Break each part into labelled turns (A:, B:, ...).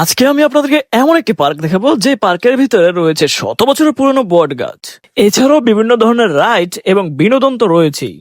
A: আজকে আমি আপনাদেরকে এমন একটি পার্ক দেখাবো যে পার্কের ভিতরে রয়েছে শত বছরের পুরনো বট গাছ। এছাড়াও বিভিন্ন ধরনের রাইড এবং বিনোদন তো রয়েছেই।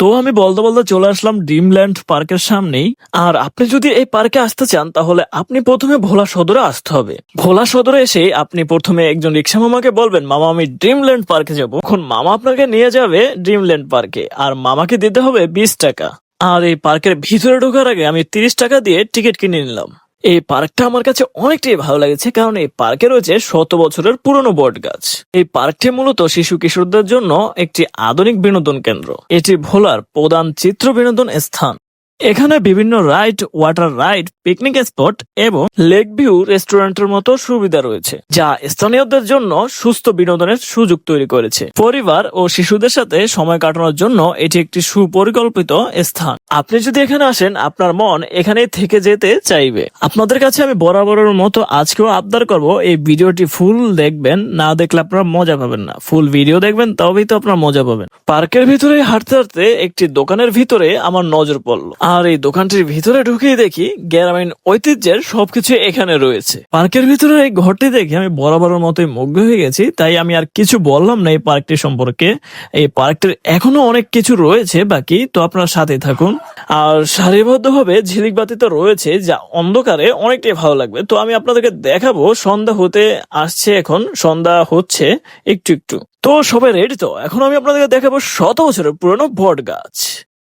A: তো আমি বলতে বলতে চলে আসলাম ড্রিমল্যান্ড পার্কের সামনেই। আর আপনি যদি এই পার্কে আসতে চান তাহলে আপনি প্রথমে ভোলা সদরে আসতে হবে। ভোলা সদরে এসে আপনি প্রথমে একজন রিক্সা মামাকে বলবেন, মামা আমি ড্রিমল্যান্ড পার্কে যাব। এখন মামা আপনাকে নিয়ে যাবে ড্রিমল্যান্ড পার্কে, আর মামাকে দিতে হবে 20 টাকা। আর এই পার্কের ভিতরে ঢোকার আগে আমি 30 টাকা দিয়ে টিকিট কিনে নিলাম। এই পার্কটা আমার কাছে অনেকটাই ভালো লেগেছে, কারণ এই পার্কে রয়েছে শত বছরের পুরনো বট গাছ। এই পার্কটি মূলত শিশু কিশোরদের জন্য একটি আধুনিক বিনোদন কেন্দ্র। এটি ভোলার প্রধান চিত্র বিনোদন স্থান। এখানে বিভিন্ন ride, water ride, picnic spot এবং লেক ভিউ রেস্টুরেন্টের মতো সুবিধা রয়েছে, যা স্থানীয়দের জন্য সুস্থ বিনোদনের সুযোগ তৈরি করেছে। পরিবার ও শিশুদের সাথে সময় কাটানোর জন্য এটি একটি সুপরিকল্পিত স্থান। আপনি যদি এখানে আসেন, আপনার মন এখানেই থেকে যেতে চাইবে। আপনাদের কাছে আমি বরাবরের মতো আজকেও আবদার করব, এই ভিডিওটি ফুল দেখবেন, না দেখলে আপনারা মজা পাবেন না। ফুল ভিডিও দেখবেন, তবেই তো আপনারা মজা পাবেন। পার্কের ভিতরে হাঁটতে হাঁটতে একটি দোকানের ভিতরে আমার নজর পড়লো, আর এই দোকানটির ভিতরে ঢুকিয়ে দেখি গ্রামীণ ঐতিহ্যের সবকিছু এখানে রয়েছে। পার্কের ভিতরে এই ঘরটি দেখে আমি বরাবরের মতোই মুগ্ধ হয়ে গেছি, তাই আমি আর কিছু বললাম না এই পার্কটি সম্পর্কে। এই পার্কটির এখনো অনেক কিছু রয়েছে বাকি, তো আপনার সাথে থাকুন। আর সারিবদ্ধভাবে ঝিলিক বাতি তো রয়েছে, যা অন্ধকারে অনেকটাই ভালো লাগবে। তো আমি আপনাদেরকে দেখাবো, সন্ধ্যা হতে আসছে, এখন সন্ধ্যা হচ্ছে একটু একটু। তো সবাই রেডি তো? এখন আমি আপনাদেরকে দেখাবো শত বছরের পুরনো বট গাছ।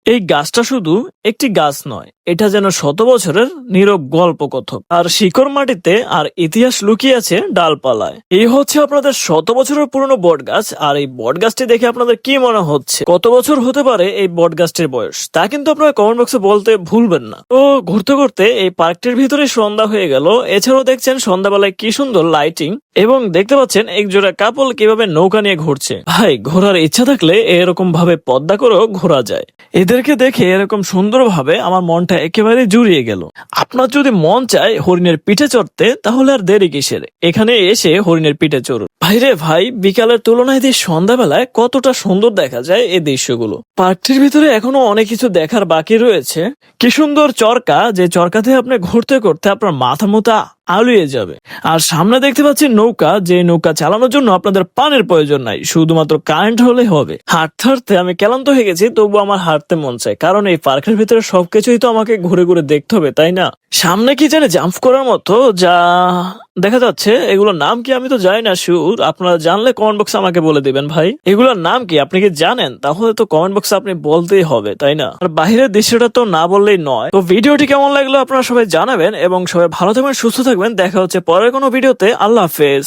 A: এই গাছটা শুধু একটি গাছ নয়, এটা যেন শত বছরের নীরব গল্পকথক। আর শিকড় মাটিতে আর ইতিহাস লুকিয়ে আছে ডালপালায়। এই হচ্ছে আপনাদের শত বছরের পুরনো বট গাছ। আর এই বট গাছটি দেখে আপনাদের কি মনে হচ্ছে, কত বছর হতে পারে এই বট গাছটির বয়স, তা কিন্তু আপনারা কমেন্ট বক্সে বলতে ভুলবেন না। তো ঘুরতে ঘুরতে এই পার্কটির ভিতরে সন্ধ্যা হয়ে গেল। এছাড়াও দেখছেন সন্ধ্যাবেলায় কি সুন্দর লাইটিং, এবং দেখতে পাচ্ছেন একজোড়া কাপল কিভাবে নৌকা নিয়ে ঘুরছে। ভাই, ঘোরার ইচ্ছা থাকলে এরকম ভাবে পদ্মা করেও ঘোরা যায়। এদেরকে দেখে এরকম সুন্দরভাবে আমার মনটা একেবারে জুড়িয়ে গেল। আপনার যদি মন চায় হরিণের পিঠে চড়তে, তাহলে আর দেরি কিসের, এখানে এসে হরিণের পিঠে চড়ুন। ভাইরে ভাই, বিকালের তুলনায় দিয়ে সন্ধ্যাবেলায় কতটা সুন্দর দেখা যায় এই দৃশ্যগুলো। পার্কটির ভিতরে এখনো অনেক কিছু দেখার বাকি রয়েছে। কি সুন্দর চরকা, যে চরকাতে আপনি ঘুরতে করতে আপনার মাথা মোটা আলুয়ে যাবে। আর সামনে দেখতে পাচ্ছি নৌকা, যে নৌকা চালানোর জন্য আপনাদের পানির প্রয়োজন নাই, শুধুমাত্র কারেন্ট হলে হবে। হাঁটতে হাঁটতে আমি ক্লান্ত হয়ে গেছি, তবু আমার হাঁটতে মন চায়, কারণ এই পার্কের ভিতরে সবকিছুই তো আমাকে ঘুরে ঘুরে দেখতে হবে, তাই না? সামনে কি জানে জাম্প করার মতো যা দেখা যাচ্ছে, এগুলোর নাম কি আমি তো জানি না শিওর। আপনারা জানলে কমেন্ট বক্সে আমাকে বলে দিবেন। ভাই, এগুলোর নাম কি আপনি কি জানেন? তাহলে তো কমেন্ট বক্সে আপনি বলতেই হবে, তাই না? আর বাহিরের দৃশ্যটা তো না বললেই নয়। তো ভিডিওটি কেমন লাগলো আপনারা সবাই জানাবেন, এবং সবাই ভালো থাকবেন, সুস্থ থাকবেন। দেখা হচ্ছে পরের কোনো ভিডিওতে। আল্লাহ হাফেজ।